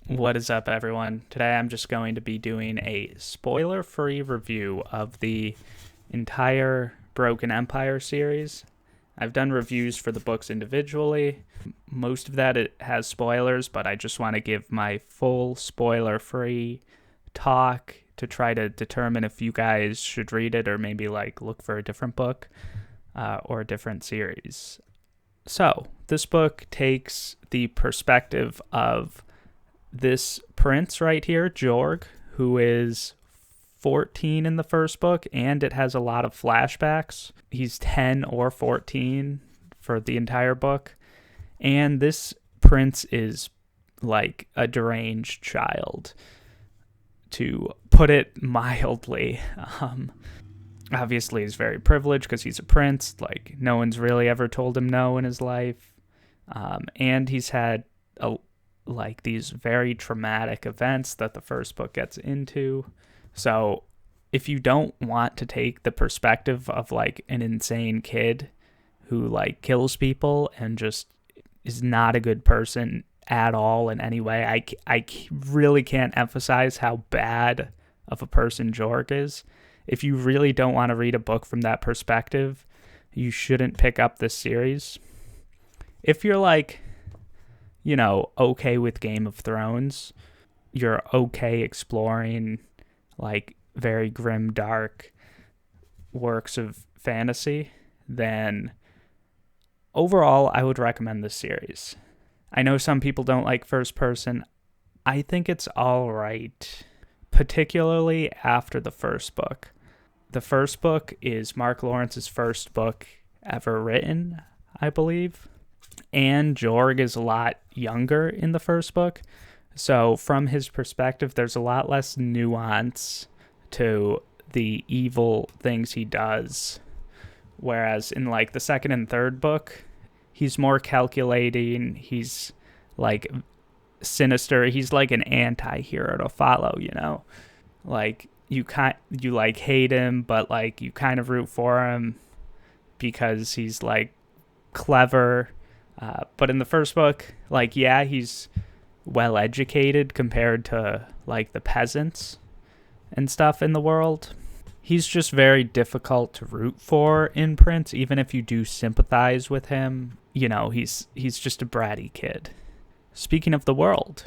What is up, everyone? Today I'm just going to be doing a spoiler-free review of the entire Broken Empire series. I've done reviews for the books individually. Most of that it has spoilers, but I just want to give my full spoiler-free talk to try to determine if you guys should read it or maybe look for a different book or a different series. So, this book takes the perspective of this prince right here, Jorg, who is 14 in the first book, and it has a lot of flashbacks. He's 10 or 14 for the entire book. And this prince is like a deranged child, to put it mildly. Obviously, he's very privileged because he's a prince. No one's really ever told him no in his life. And he's had these very traumatic events that the first book gets into. So if you don't want to take the perspective of an insane kid who kills people and just is not a good person at all in any way, I really can't emphasize how bad of a person Jorg is. If you really don't want to read a book from that perspective, you shouldn't pick up this series. If you're okay with Game of Thrones, you're okay exploring very grim, dark works of fantasy, then overall I would recommend this series. I know some people don't like first person. I think it's all right, particularly after the first book. The first book is Mark Lawrence's first book ever written, I believe. And Jorg is a lot younger in the first book. So from his perspective, there's a lot less nuance to the evil things he does. Whereas in the second and third book, he's more calculating. He's sinister. He's an anti-hero to follow, you hate him, but you kind of root for him because he's clever. But in the first book, he's well educated compared to the peasants and stuff in the world. He's just very difficult to root for in Prince, even if you do sympathize with him. He's just a bratty kid. Speaking of the world,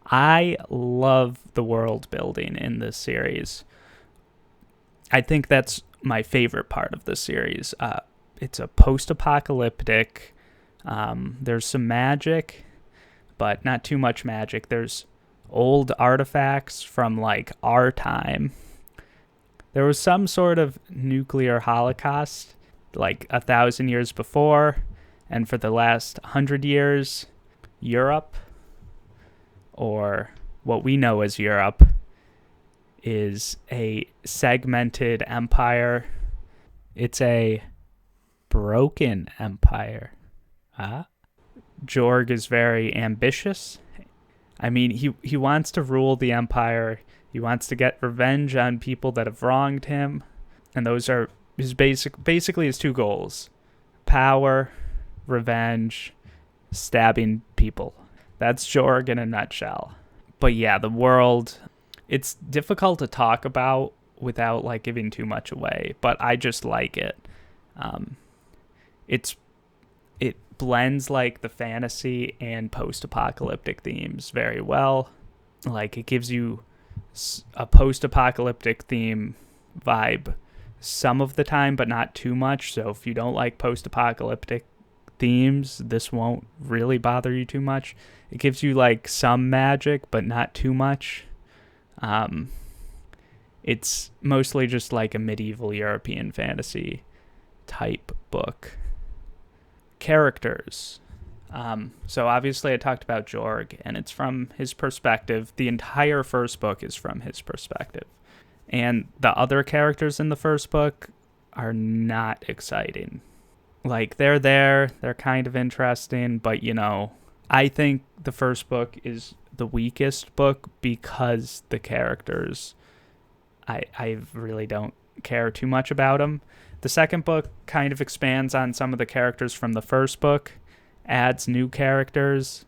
I love the world building in this series. I think that's my favorite part of this series. It's a post-apocalyptic. There's some magic, but not too much magic. There's old artifacts from our time. There was some sort of nuclear holocaust 1,000 years before, and for the last 100 years, Europe, or what we know as Europe, is a segmented empire. It's a broken empire. Jorg is very ambitious. I mean, he wants to rule the empire. He wants to get revenge on people that have wronged him. And those are basically his two goals: power, revenge, stabbing people. That's Jorg in a nutshell. But yeah, the world, it's difficult to talk about without giving too much away, but I just like it. It blends the fantasy and post-apocalyptic themes very well. It gives you a post-apocalyptic theme vibe some of the time, but not too much. So if you don't like post-apocalyptic themes, this won't really bother you too much. It gives you some magic, but not too much. It's mostly just a medieval European fantasy type book. Characters. So obviously I talked about Jorg, and it's from his perspective. The entire first book is from his perspective. And the other characters in the first book are not exciting. They're kind of interesting, but I think the first book is the weakest book because the characters, I really don't care too much about them. The second book kind of expands on some of the characters from the first book, adds new characters,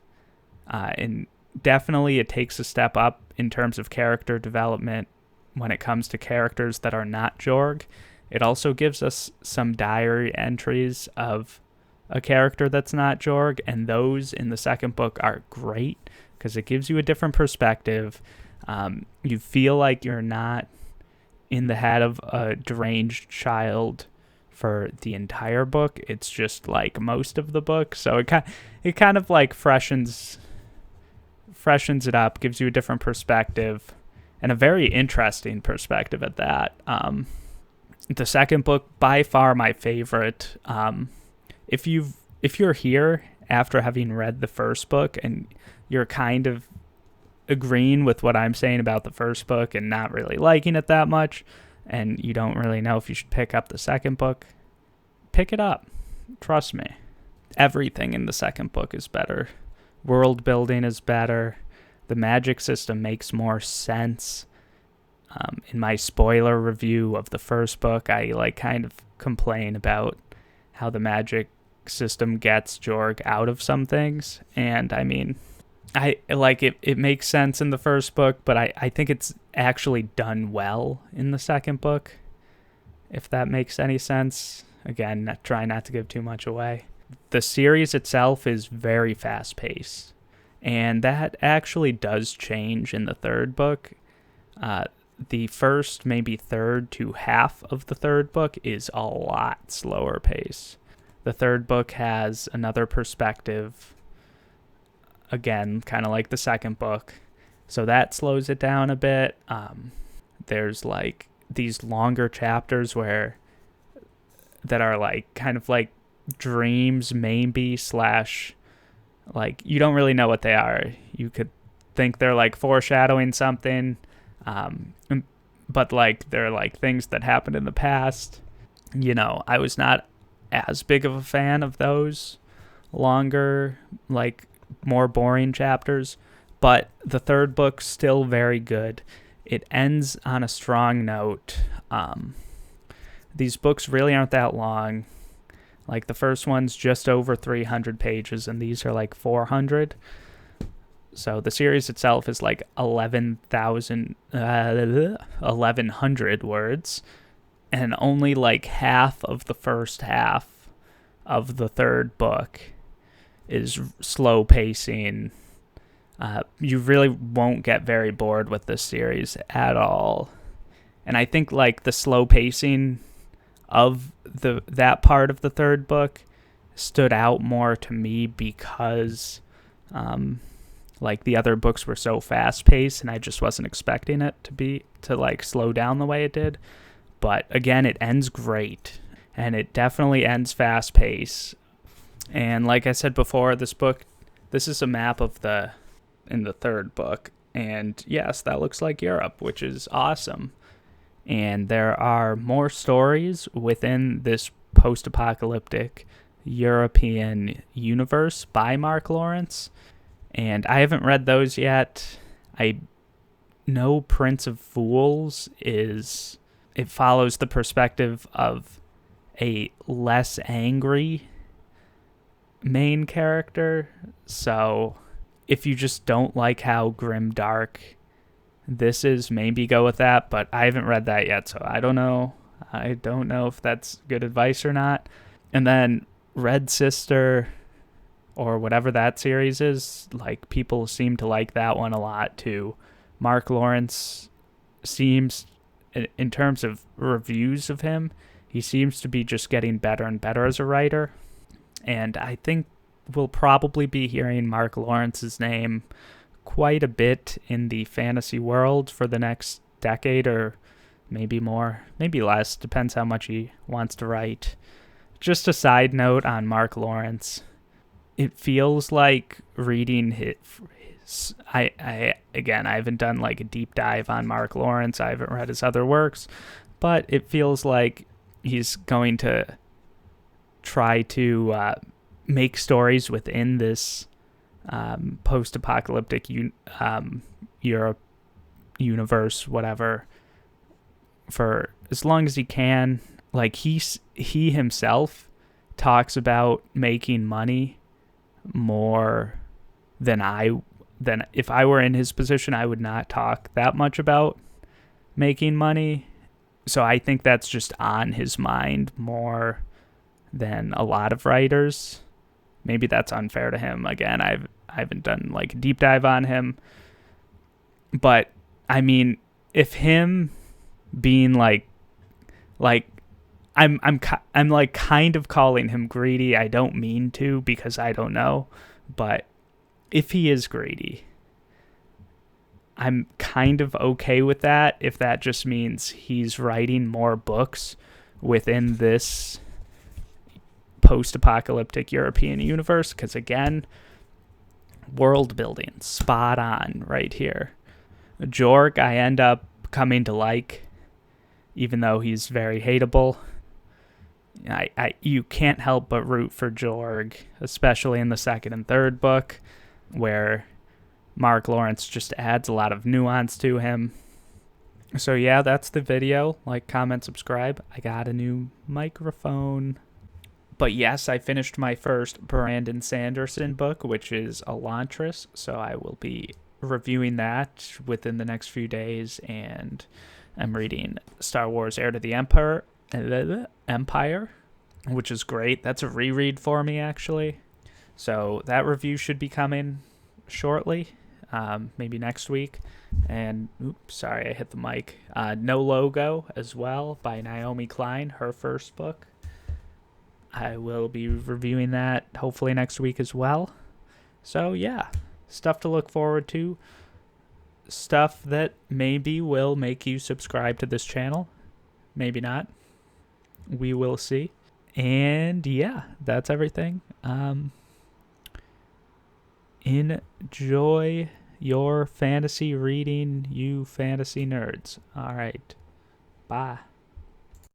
and definitely it takes a step up in terms of character development when it comes to characters that are not Jorg. It also gives us some diary entries of a character that's not Jorg, and those in the second book are great because it gives you a different perspective. You feel like you're not in the head of a deranged child for the entire book. It's just like most of the book, so it kind of like freshens it up, gives you a different perspective, and a very interesting perspective at that. The second book, by far my favorite. If you're here after having read the first book and you're kind of agreeing with what I'm saying about the first book and not really liking it that much, and you don't really know if you should pick up the second book, pick it up. Trust me. Everything in the second book is better. World building is better. The magic system makes more sense. In my spoiler review of the first book, I kind of complain about how the magic system gets Jorg out of some things, and I mean, I like it. It makes sense in the first book, but I think it's actually done well in the second book, if that makes any sense. Again, try not to give too much away. The series itself is very fast-paced, and that actually does change in the third book. The first, maybe third to half of the third book is a lot slower pace. The third book has another perspective, again, kind of like the second book, so that slows it down a bit. There's like these longer chapters that are like kind of like dreams, maybe, slash, like, you don't really know what they are. You could think they're like foreshadowing something, but like they're like things that happened in the past. I was not as big of a fan of those longer, like more boring chapters, but the third book's still very good. It ends on a strong note. These books really aren't that long. Like the first one's just over 300 pages, and these are like 400. So the series itself is like 1,100 words, and only like half of the first half of the third book is slow pacing. You really won't get very bored with this series at all. And I think like the slow pacing of that part of the third book stood out more to me because like the other books were so fast paced, and I just wasn't expecting it to like slow down the way it did. But again, it ends great, and it definitely ends fast paced. And like I said before, this is a map in the third book, and yes, that looks like Europe, which is awesome. And there are more stories within this post-apocalyptic European universe by Mark Lawrence, and I haven't read those yet. I know Prince of Fools it follows the perspective of a less angry main character, so if you just don't like how grimdark this is, maybe go with that, but I haven't read that yet, so I don't know if that's good advice or not. And then Red Sister, or whatever that series is, like, people seem to like that one a lot too. Mark Lawrence seems, in terms of reviews of him, he seems to be just getting better and better as a writer, and I think we'll probably be hearing Mark Lawrence's name quite a bit in the fantasy world for the next decade, or maybe more, maybe less, depends how much he wants to write. Just a side note on Mark Lawrence, it feels like reading I haven't done like a deep dive on Mark Lawrence, I haven't read his other works, but it feels like he's going to try to make stories within this post-apocalyptic Europe universe, whatever, for as long as he can. Like, he himself talks about making money more than then if I were in his position, I would not talk that much about making money. So I think that's just on his mind more than a lot of writers. Maybe that's unfair to him. Again, I haven't done like a deep dive on him. But I mean, if him being like I'm like kind of calling him greedy. I don't mean to because I don't know, but if he is greedy, I'm kind of okay with that if that just means he's writing more books within this post-apocalyptic European universe, because again, world building spot on right here. Jorg I end up coming to like, even though he's very hateable. You can't help but root for Jorg, especially in the second and third book, where Mark Lawrence just adds a lot of nuance to him. So yeah, that's the video. Like, comment, subscribe. I got a new microphone. But yes, I finished my first Brandon Sanderson book, which is Elantris, so I will be reviewing that within the next few days, and I'm reading Star Wars Heir to the Empire, which is great. That's a reread for me, actually. So that review should be coming shortly, maybe next week. And, oops, sorry, I hit the mic. No Logo as well by Naomi Klein, her first book. I will be reviewing that hopefully next week as well. So yeah, stuff to look forward to. Stuff that maybe will make you subscribe to this channel. Maybe not. We will see. And yeah, that's everything. Enjoy your fantasy reading, you fantasy nerds. All right. Bye.